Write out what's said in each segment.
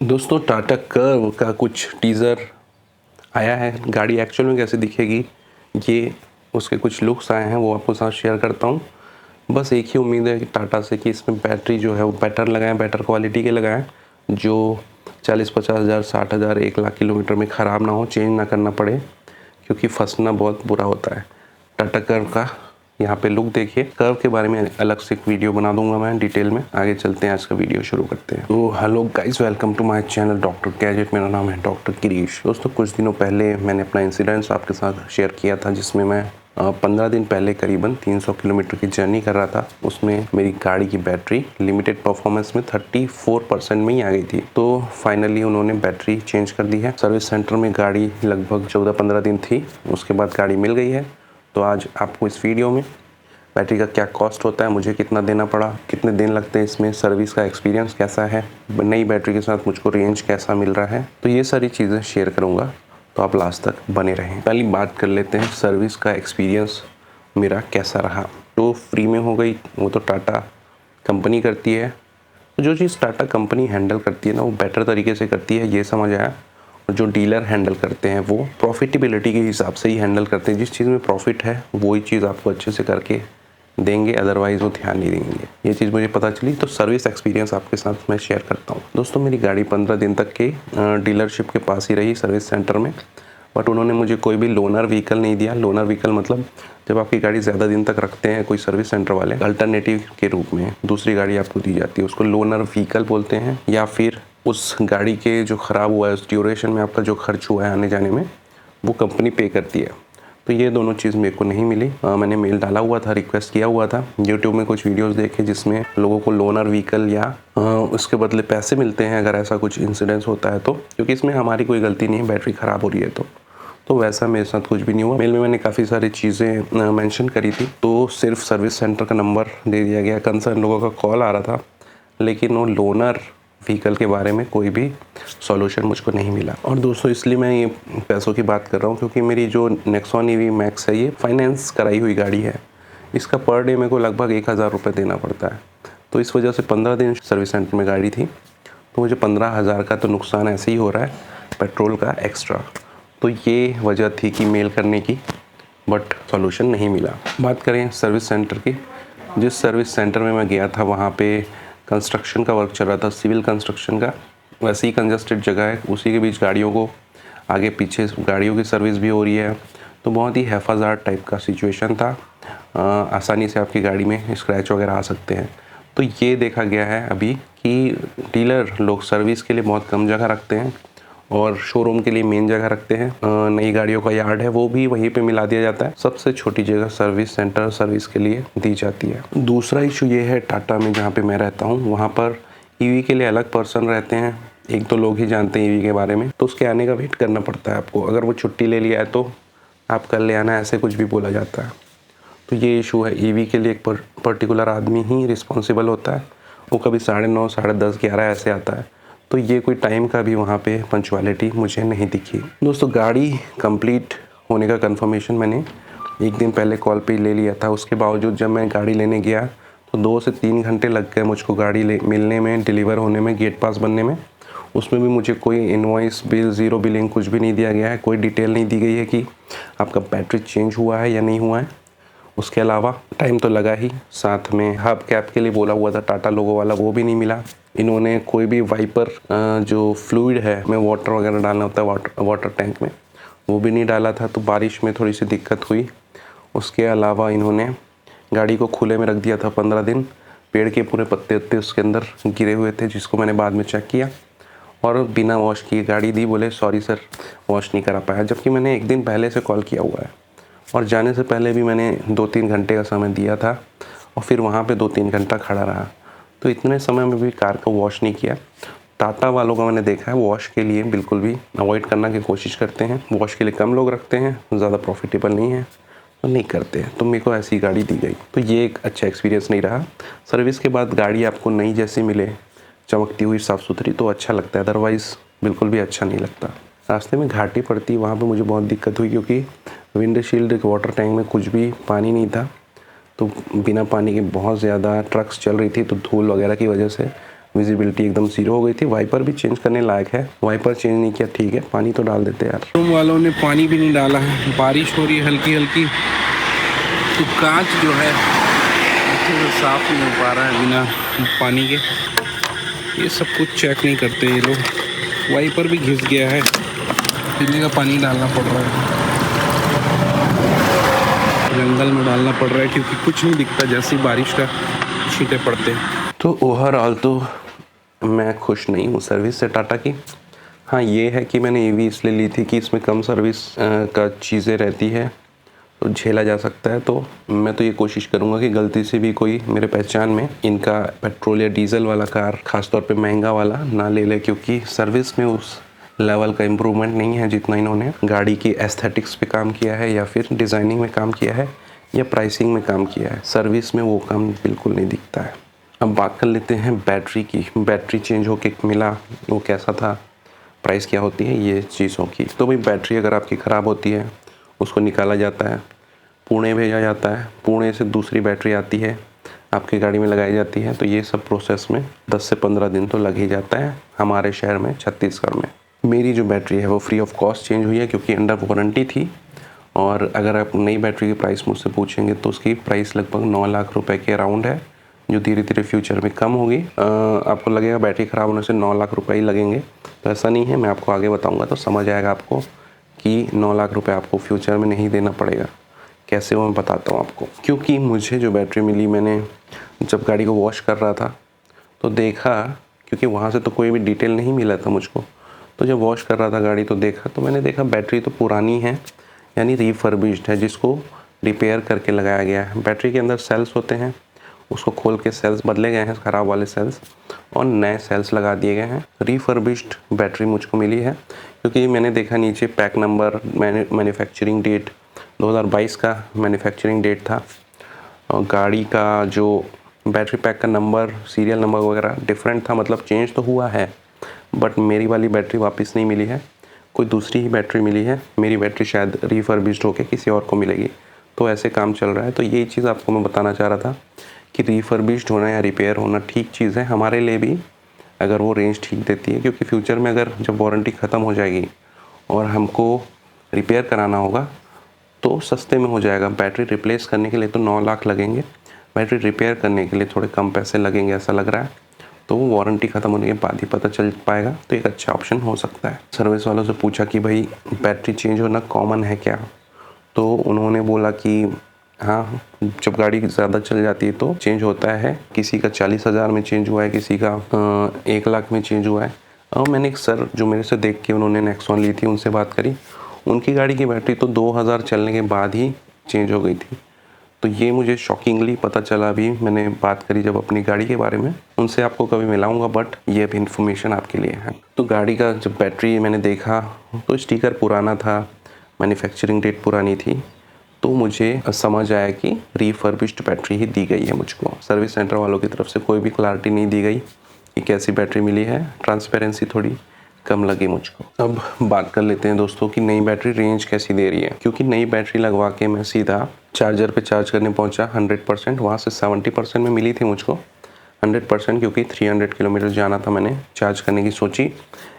दोस्तों टाटा कर्व का कुछ टीज़र आया है। गाड़ी एक्चुअल में कैसे दिखेगी, ये उसके कुछ लुक्स आए हैं, वो आपको साथ शेयर करता हूँ। बस एक ही उम्मीद है कि टाटा से कि इसमें बैटरी जो है वो बेटर लगाएं, बेटर क्वालिटी के लगाएं, जो 40-50 हज़ार 60 हज़ार 1 लाख किलोमीटर में ख़राब ना हो, चेंज ना करना पड़े, क्योंकि फंसना बहुत बुरा होता है। टाटा कर्व का यहाँ पे लुक देखिए। कर्व के बारे में अलग से एक वीडियो बना दूंगा मैं डिटेल में। आगे चलते हैं, आज का वीडियो शुरू करते हैं। तो hello guys, welcome to my channel Doctor Gadget. मेरा नाम है डॉक्टर गिरीश। दोस्तों कुछ दिनों पहले मैंने अपना इंसिडेंट्स आपके साथ शेयर किया था, जिसमें मैं 15 दिन पहले करीबन 300 किलोमीटर की जर्नी कर रहा था। उसमें मेरी गाड़ी की बैटरी लिमिटेड परफॉर्मेंस में 34% में ही आ गई थी। तो फाइनली उन्होंने बैटरी चेंज कर दी है। सर्विस सेंटर में गाड़ी लगभग 14-15 दिन थी, उसके बाद गाड़ी मिल गई है। तो आज आपको इस वीडियो में बैटरी का क्या कॉस्ट होता है, मुझे कितना देना पड़ा, कितने दिन लगते हैं इसमें, सर्विस का एक्सपीरियंस कैसा है, नई बैटरी के साथ मुझको रेंज कैसा मिल रहा है, तो ये सारी चीज़ें शेयर करूँगा। तो आप लास्ट तक बने रहें। पहली बात कर लेते हैं सर्विस का एक्सपीरियंस मेरा कैसा रहा। तो फ्री में हो गई, वो तो टाटा कंपनी करती है। जो चीज़ टाटा कंपनी हैंडल करती है ना, वो बेटर तरीके से करती है, ये समझ आया। और जो डीलर हैंडल करते हैं वो प्रॉफिटेबिलिटी के हिसाब से ही हैंडल करते हैं। जिस चीज़ में प्रॉफिट है वही चीज़ आपको अच्छे से करके देंगे, अदरवाइज़ वो ध्यान नहीं देंगे। ये चीज़ मुझे पता चली, तो सर्विस एक्सपीरियंस आपके साथ मैं शेयर करता हूँ। दोस्तों मेरी गाड़ी 15 दिन तक के डीलरशिप के पास ही रही, सर्विस सेंटर में। बट उन्होंने मुझे कोई भी लोनर व्हीकल नहीं दिया। लोनर व्हीकल मतलब जब आपकी गाड़ी ज़्यादा दिन तक रखते हैं कोई सर्विस सेंटर वाले, अल्टरनेटिव के रूप में दूसरी गाड़ी आपको दी जाती है, उसको लोनर व्हीकल बोलते हैं। या फिर उस गाड़ी के जो ख़राब हुआ है उस ड्यूरेशन में आपका जो खर्च हुआ है आने जाने में, वो कंपनी पे करती है। तो ये दोनों चीज़ मेरे को नहीं मिली। मैंने मेल डाला हुआ था, रिक्वेस्ट किया हुआ था, यूट्यूब में कुछ वीडियोस देखे जिसमें लोगों को लोनर व्हीकल या उसके बदले पैसे मिलते हैं अगर ऐसा कुछ इंसिडेंस होता है तो, क्योंकि इसमें हमारी कोई गलती नहीं है, बैटरी ख़राब हो रही है तो वैसा मेरे साथ कुछ भी नहीं हुआ। मेल में मैंने काफ़ी सारी चीज़ें मेंशन करी थी, तो सिर्फ सर्विस सेंटर का नंबर दे दिया गया। कंसर्न लोगों का कॉल आ रहा था, लेकिन वो लोनर व्हीकल के बारे में कोई भी सॉल्यूशन मुझको नहीं मिला। और दोस्तों इसलिए मैं ये पैसों की बात कर रहा हूँ, क्योंकि मेरी जो नेक्सॉन ईवी मैक्स है, ये फाइनेंस कराई हुई गाड़ी है। इसका पर डे मेरे को लगभग 1000 रुपये देना पड़ता है। तो इस वजह से 15 दिन सर्विस सेंटर में गाड़ी थी, तो मुझे 15,000 का तो नुकसान ऐसे ही हो रहा है, पेट्रोल का एक्स्ट्रा। तो ये वजह थी कि मेल करने की, बट सॉल्यूशन नहीं मिला। बात करें सर्विस सेंटर की, जिस सर्विस सेंटर में मैं गया था वहाँ पे कंस्ट्रक्शन का वर्क चल रहा था, सिविल कंस्ट्रक्शन का। वैसे ही कंजस्टेड जगह है, उसी के बीच गाड़ियों को आगे पीछे गाड़ियों की सर्विस भी हो रही है, तो बहुत ही हैफाजार्ड टाइप का सिचुएशन था। आसानी से आपकी गाड़ी में स्क्रैच वगैरह आ सकते हैं। तो ये देखा गया है अभी कि डीलर लोग सर्विस के लिए बहुत कम जगह रखते हैं और शोरूम के लिए मेन जगह रखते हैं। नई गाड़ियों का यार्ड है वो भी वहीं पे मिला दिया जाता है। सबसे छोटी जगह सर्विस सेंटर सर्विस के लिए दी जाती है। दूसरा इशू ये है, टाटा में जहाँ पे मैं रहता हूँ वहाँ पर ईवी के लिए अलग पर्सन रहते हैं। 1-2 लोग ही जानते हैं ईवी के बारे में, तो उसके आने का वेट करना पड़ता है आपको। अगर वो छुट्टी ले लिया है तो आप कल ले आना, ऐसे कुछ भी बोला जाता है। तो ये इशू है, ईवी के लिए एक पर्टिकुलर आदमी ही रिस्पॉन्सिबल होता है। वो कभी 9:30, 10:30, 11 ऐसे आता है। तो ये कोई टाइम का भी वहाँ पे पंचुअलिटी मुझे नहीं दिखी। दोस्तों गाड़ी कंप्लीट होने का कंफर्मेशन मैंने एक दिन पहले कॉल पे ही ले लिया था। उसके बावजूद जब मैं गाड़ी लेने गया तो 2 से 3 घंटे लग गए मुझको गाड़ी मिलने में, डिलीवर होने में, गेट पास बनने में। उसमें भी मुझे कोई इनवॉइस बिल, ज़ीरो बिलिंग कुछ भी नहीं दिया गया है। कोई डिटेल नहीं दी गई है कि आपका बैटरी चेंज हुआ है या नहीं हुआ है। उसके अलावा टाइम तो लगा ही, साथ में हब कैप के लिए बोला हुआ था टाटा लोगो वाला, वो भी नहीं मिला। इन्होंने कोई भी वाइपर जो फ्लूइड है में वाटर वगैरह डालना होता है वाटर टैंक में, वो भी नहीं डाला था। तो बारिश में थोड़ी सी दिक्कत हुई। उसके अलावा इन्होंने गाड़ी को खुले में रख दिया था 15 दिन। पेड़ के पूरे पत्ते उत्ते उसके अंदर गिरे हुए थे, जिसको मैंने बाद में चेक किया, और बिना वॉश किए गाड़ी दी। बोले सॉरी सर, वॉश नहीं करा पाया, जबकि मैंने एक दिन पहले से कॉल किया हुआ है और जाने से पहले भी मैंने 2-3 घंटे का समय दिया था और फिर वहाँ पे 2-3 घंटा खड़ा रहा। तो इतने समय में भी कार को वॉश नहीं किया। टाटा वालों का मैंने देखा है वॉश के लिए बिल्कुल भी अवॉइड करना की कोशिश करते हैं। वॉश के लिए कम लोग रखते हैं, ज़्यादा प्रॉफिटेबल नहीं है तो नहीं करते हैं। तो मेरे को ऐसी गाड़ी दी गई, तो ये एक अच्छा एक्सपीरियंस नहीं रहा। सर्विस के बाद गाड़ी आपको नई जैसी मिले, चमकती हुई, साफ़ सुथरी, तो अच्छा लगता है, अदरवाइज़ बिल्कुल भी अच्छा नहीं लगता। रास्ते में घाटी पड़ती, वहाँ पे मुझे बहुत दिक्कत हुई, क्योंकि विंडशील्ड वाटर टैंक में कुछ भी पानी नहीं था। तो बिना पानी के बहुत ज़्यादा ट्रक्स चल रही थी, तो धूल वगैरह की वजह से विजिबिलिटी एकदम ज़ीरो हो गई थी। वाइपर भी चेंज करने लायक है, वाइपर चेंज नहीं किया, ठीक है पानी तो डाल देते यार। रूम वालों ने पानी भी नहीं डाला है, बारिश हो रही है हल्की हल्की, तो कांच जो है अच्छे से साफ नहीं हो पा रहा है बिना पानी के। ये सब कुछ चेक नहीं करते ये लोग। वाइपर भी घिस गया है, पीने का पानी डालना पड़ रहा है, जंगल में डालना पड़ रहा है क्योंकि कुछ नहीं दिखता जैसे बारिश का छींटे पड़ते हैं। तो ओवरऑल तो मैं खुश नहीं हूँ सर्विस से टाटा की। हाँ ये है कि मैंने ईवी इसलिए ली थी कि इसमें कम सर्विस का चीज़ें रहती है तो झेला जा सकता है। तो मैं तो ये कोशिश करूँगा कि गलती से भी कोई मेरे पहचान में इनका पेट्रोल या डीजल वाला कार ख़ासतौर पे महंगा वाला ना ले ले, क्योंकि सर्विस में उस लेवल का इम्प्रूवमेंट नहीं है जितना इन्होंने गाड़ी की एस्थेटिक्स पे काम किया है या फिर डिज़ाइनिंग में काम किया है या प्राइसिंग में काम किया है। सर्विस में वो काम बिल्कुल नहीं दिखता है। अब बात कर लेते हैं बैटरी की। बैटरी चेंज होके मिला वो कैसा था, प्राइस क्या होती है, ये चीज़ों की। तो भाई बैटरी अगर आपकी ख़राब होती है उसको निकाला जाता है, पुणे भेजा जाता है, पुणे से दूसरी बैटरी आती है आपकी गाड़ी में लगाई जाती है। तो ये सब प्रोसेस में 10 से 15 दिन तो लग ही जाता है हमारे शहर में, छत्तीसगढ़ में। मेरी जो बैटरी है वो फ्री ऑफ कॉस्ट चेंज हुई है क्योंकि अंडर वारंटी थी। और अगर आप नई बैटरी की प्राइस मुझसे पूछेंगे तो उसकी प्राइस लगभग 9 लाख रुपए के अराउंड है, जो धीरे धीरे फ्यूचर में कम होगी। आपको लगेगा बैटरी ख़राब होने से 9 लाख रुपए ही लगेंगे, तो ऐसा नहीं है। मैं आपको आगे बताऊंगा तो समझ आएगा आपको कि 9 लाख रुपए आपको फ्यूचर में नहीं देना पड़ेगा। कैसे वो मैं बताता हूँ आपको। क्योंकि मुझे जो बैटरी मिली, मैंने जब गाड़ी को वॉश कर रहा था तो देखा, क्योंकि वहाँ से तो कोई भी डिटेल नहीं मिला था मुझको, तो जब वॉश कर रहा था गाड़ी तो देखा, तो मैंने देखा बैटरी तो पुरानी है, यानी रिफर्बिश्ड है, जिसको रिपेयर करके लगाया गया है। बैटरी के अंदर सेल्स होते हैं, उसको खोल के सेल्स बदले गए हैं, ख़राब वाले सेल्स, और नए सेल्स लगा दिए गए हैं। रिफर्बिश्ड बैटरी मुझको मिली है क्योंकि मैंने देखा नीचे पैक नंबर, मैन्युफैक्चरिंग डेट 2022 का मैन्युफैक्चरिंग डेट था, और गाड़ी का जो बैटरी पैक का नंबर, सीरियल नंबर वगैरह डिफरेंट था, मतलब चेंज तो हुआ है बट मेरी वाली बैटरी वापस नहीं मिली है, कोई दूसरी ही बैटरी मिली है। मेरी बैटरी शायद रिफर्बिश्ड होके किसी और को मिलेगी, तो ऐसे काम चल रहा है। तो यही चीज़ आपको मैं बताना चाह रहा था कि रिफर्बिश्ड होना या रिपेयर होना ठीक चीज़ है हमारे लिए भी, अगर वो रेंज ठीक देती है। क्योंकि फ्यूचर में अगर जब वारंटी ख़त्म हो जाएगी और हमको रिपेयर कराना होगा तो सस्ते में हो जाएगा। बैटरी रिप्लेस करने के लिए तो 9 लाख लगेंगे, बैटरी रिपेयर करने के लिए थोड़े कम पैसे लगेंगे ऐसा लग रहा है। तो वो वारंटी ख़त्म होने के बाद ही पता चल पाएगा, तो एक अच्छा ऑप्शन हो सकता है। सर्विस वालों से पूछा कि भाई बैटरी चेंज होना कॉमन है क्या, तो उन्होंने बोला कि हाँ, जब गाड़ी ज़्यादा चल जाती है तो चेंज होता है। किसी का 40,000 में चेंज हुआ है, किसी का 1 लाख में चेंज हुआ है। और मैंने एक सर जो मेरे से देख के उन्होंने नेक्सॉन ली थी, उनसे बात करी, उनकी गाड़ी की बैटरी तो 2000 चलने के बाद ही चेंज हो गई थी। तो ये मुझे शॉकिंगली पता चला। अभी मैंने बात करी जब अपनी गाड़ी के बारे में, उनसे आपको कभी मिलाऊंगा, बट ये भी इन्फॉर्मेशन आपके लिए है। तो गाड़ी का जब बैटरी मैंने देखा तो स्टिकर पुराना था, मैन्युफैक्चरिंग डेट पुरानी थी, तो मुझे समझ आया कि रिफर्बिश्ड बैटरी ही दी गई है मुझको। सर्विस सेंटर वालों की तरफ से कोई भी क्लैरिटी नहीं दी गई कि कैसी बैटरी मिली है, ट्रांसपेरेंसी थोड़ी कम लगी मुझको। अब बात कर लेते हैं दोस्तों कि नई बैटरी रेंज कैसी दे रही है। क्योंकि नई बैटरी लगवा के मैं सीधा चार्जर पे चार्ज करने पहुंचा 100%, वहाँ से 70% में मिली थी मुझको 100%, क्योंकि 300 किलोमीटर जाना था। मैंने चार्ज करने की सोची,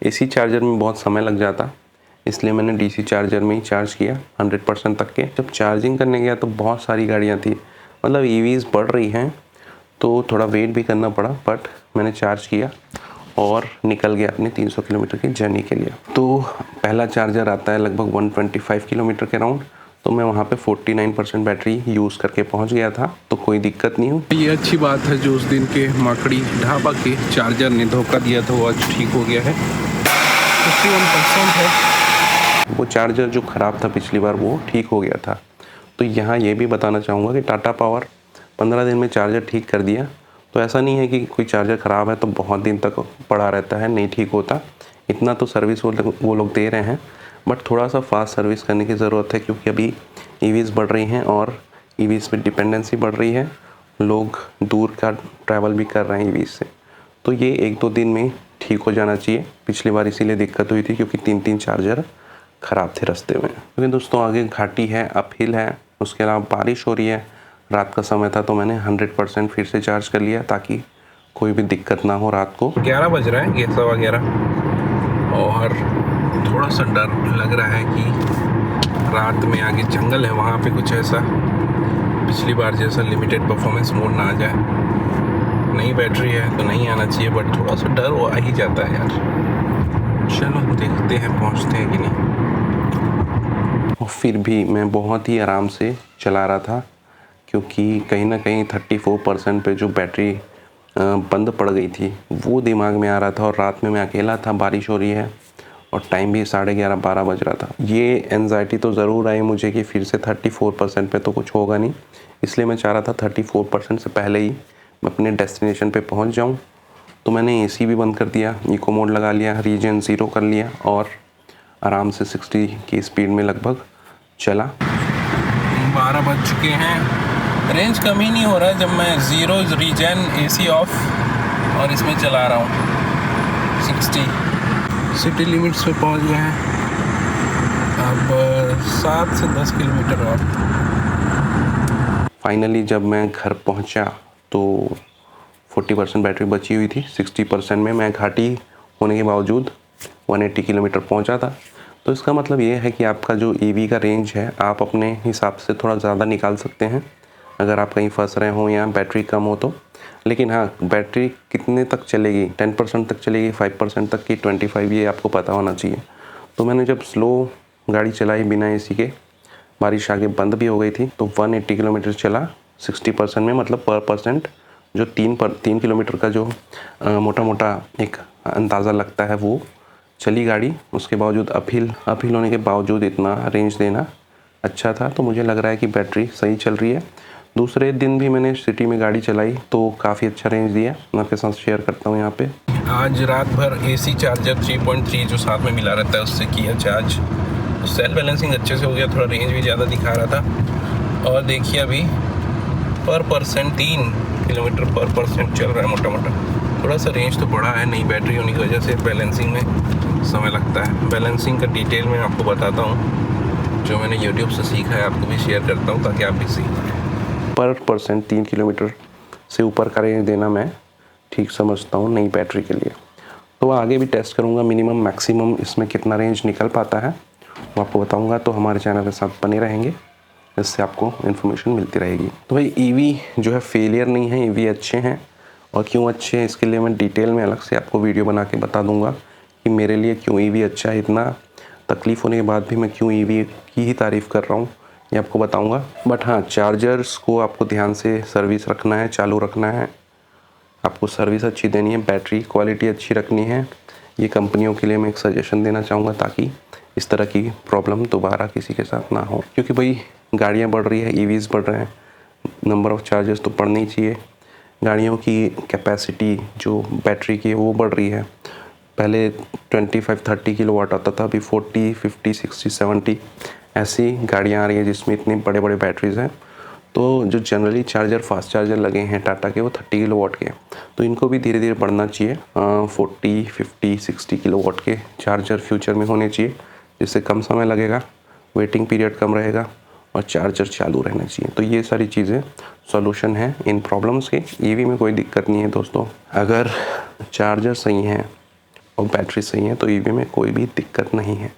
एसी चार्जर में बहुत समय लग जाता, इसलिए मैंने डीसी चार्जर में ही चार्ज किया 100% तक के। जब चार्जिंग करने गया तो बहुत सारी गाड़ियाँ थी, मतलब ईवीज़ बढ़ रही हैं तो थोड़ा वेट भी करना पड़ा, बट मैंने चार्ज किया और निकल गया अपने 300 किलोमीटर की जर्नी के लिए। तो पहला चार्जर आता है लगभग 125 किलोमीटर के राउंड, तो मैं वहाँ पे 49% बैटरी यूज़ करके पहुँच गया था, तो कोई दिक्कत नहीं हुई। ये अच्छी बात है जो उस दिन के माकड़ी ढाबा के चार्जर ने धोखा दिया था वो आज ठीक हो गया है, 51% है। वो चार्जर जो ख़राब था पिछली बार वो ठीक हो गया था। तो यहाँ ये भी बताना चाहूँगा कि टाटा पावर 15 दिन में चार्जर ठीक कर दिया। तो ऐसा नहीं है कि कोई चार्जर ख़राब है तो बहुत दिन तक पड़ा रहता है, नहीं ठीक होता। इतना तो सर्विस वो लोग दे रहे हैं, बट थोड़ा सा फास्ट सर्विस करने की ज़रूरत है, क्योंकि अभी ईवीज़ बढ़ रही हैं और ईवीज़ पे डिपेंडेंसी बढ़ रही है, लोग दूर का ट्रैवल भी कर रहे हैं ईवीज़ से। तो ये 1-2 दिन में ठीक हो जाना चाहिए। पिछली बार इसीलिए दिक्कत हुई थी क्योंकि 3-3 चार्जर ख़राब थे रास्ते में। क्योंकि दोस्तों आगे घाटी है, अपहिल है, उसके अलावा बारिश हो रही है, रात का समय था, तो मैंने 100% फिर से चार्ज कर लिया ताकि कोई भी दिक्कत ना हो रात को। 11 बज रहा है, 11:15, और थोड़ा सा डर लग रहा है कि रात में आगे जंगल है, वहाँ पे कुछ ऐसा पिछली बार जैसा लिमिटेड परफॉर्मेंस मोड ना आ जाए। नई बैटरी है तो नहीं आना चाहिए, बट थोड़ा सा डर वो आ ही जाता है यार। चलो देखते हैं पहुँचते हैं कि नहीं। और फिर भी मैं बहुत ही आराम से चला रहा था, क्योंकि कहीं ना कहीं 34% पे जो बैटरी बंद पड़ गई थी वो दिमाग में आ रहा था, और रात में मैं अकेला था, बारिश हो रही है और टाइम भी 11:30-12 बज रहा था। ये एंजाइटी तो ज़रूर आई मुझे कि फिर से 34% पे तो कुछ होगा नहीं, इसलिए मैं चाह रहा था 34% से पहले ही मैं अपने डेस्टिनेशन पे पहुंच जाऊं। तो मैंने एसी भी बंद कर दिया, इको मोड लगा लिया, रीजन 0 कर लिया और आराम से 60 की स्पीड में लगभग चला। 12 बज चुके हैं, रेंज कम ही नहीं हो रहा है जब मैं 0 रीजन एसी ऑफ और इसमें चला रहा हूँ 60। सिटी लिमिट्स पे पहुँच गए हैं, अब 7 से 10 किलोमीटर और। फाइनली जब मैं घर पहुँचा तो 40% बैटरी बची हुई थी। 60% में मैं घाटी होने के बावजूद 180 किलोमीटर पहुँचा था। तो इसका मतलब ये है कि आपका जो ईवी का रेंज है आप अपने हिसाब से थोड़ा ज़्यादा निकाल सकते हैं अगर आप कहीं फंस रहे हो या बैटरी कम हो तो। लेकिन हाँ, बैटरी कितने तक चलेगी, 10% तक चलेगी, 5% तक की, 25, ये आपको पता होना चाहिए। तो मैंने जब स्लो गाड़ी चलाई बिना एसी के, बारिश आगे बंद भी हो गई थी, तो 180 किलोमीटर चला 60% में, मतलब पर परसेंट जो 3 किलोमीटर का जो मोटा मोटा एक अंदाज़ा लगता है वो चली गाड़ी। उसके बावजूद अपहिल होने के बावजूद इतना रेंज देना अच्छा था। तो मुझे लग रहा है कि बैटरी सही चल रही है। दूसरे दिन भी मैंने सिटी में गाड़ी चलाई तो काफ़ी अच्छा रेंज दिया, मैं आपके साथ शेयर करता हूँ यहाँ पे। आज रात भर एसी चार्जर 3.3 जो साथ में मिला रहता है उससे किया चार्ज, तो सेल बैलेंसिंग अच्छे से हो गया, थोड़ा रेंज भी ज़्यादा दिखा रहा था। और देखिए अभी पर परसेंट 3 किलोमीटर पर परसेंट चल रहा है मोटा मोटा। थोड़ा सा रेंज तो बढ़ा है, नई बैटरी होने की वजह से बैलेंसिंग में समय लगता है। बैलेंसिंग का डिटेल में आपको बताता हूँ, जो मैंने यूट्यूब से सीखा है आपको भी शेयर करता हूँ ताकि आप भी सीखें। पर परसेंट 3 किलोमीटर से ऊपर का रेंज देना मैं ठीक समझता हूँ नई बैटरी के लिए। तो आगे भी टेस्ट करूँगा मिनिमम मैक्सिमम इसमें कितना रेंज निकल पाता है वो आपको बताऊँगा। तो हमारे चैनल के साथ बने रहेंगे, इससे आपको इन्फॉर्मेशन मिलती रहेगी। तो भाई ईवी जो है फेलियर नहीं है, ईवी अच्छे हैं, और क्यों अच्छे हैं इसके लिए मैं डिटेल में अलग से आपको वीडियो बना के बता दूंगा कि मेरे लिए क्यों ईवी अच्छा है। इतना तकलीफ़ होने के बाद भी मैं क्यों ईवी की ही तारीफ़ कर रहा हूँ ये आपको बताऊंगा। बट हाँ, चार्जर्स को आपको ध्यान से सर्विस रखना है, चालू रखना है, आपको सर्विस अच्छी देनी है, बैटरी क्वालिटी अच्छी रखनी है। ये कंपनियों के लिए मैं एक सजेशन देना चाहूँगा ताकि इस तरह की प्रॉब्लम दोबारा किसी के साथ ना हो। क्योंकि भाई गाड़ियाँ बढ़ रही है, ईवीज़ बढ़ रहे हैं, नंबर ऑफ़ चार्जर्स तो बढ़ने ही चाहिए। गाड़ियों की कैपेसिटी जो बैटरी की है वो बढ़ रही है। पहले 25-30 किलोवाट आता था, अभी 40, 50, 60, 70 ऐसी गाड़ियाँ आ रही हैं जिसमें इतने बड़े बड़े बैटरीज़ हैं। तो जो जनरली चार्जर, फास्ट चार्जर लगे हैं टाटा के, वो 30 किलोवाट के हैं, तो इनको भी धीरे धीरे बढ़ना चाहिए। 40, 50, 60 किलोवाट के चार्जर फ्यूचर में होने चाहिए, जिससे कम समय लगेगा, वेटिंग पीरियड कम रहेगा और चार्जर चालू रहना चाहिए। तो ये सारी चीज़ें सॉल्यूशन है इन प्रॉब्लम्स के। ईवी में कोई दिक्कत नहीं है दोस्तों, अगर चार्जर सही है और बैटरी सही है तो ईवी में कोई भी दिक्कत नहीं है।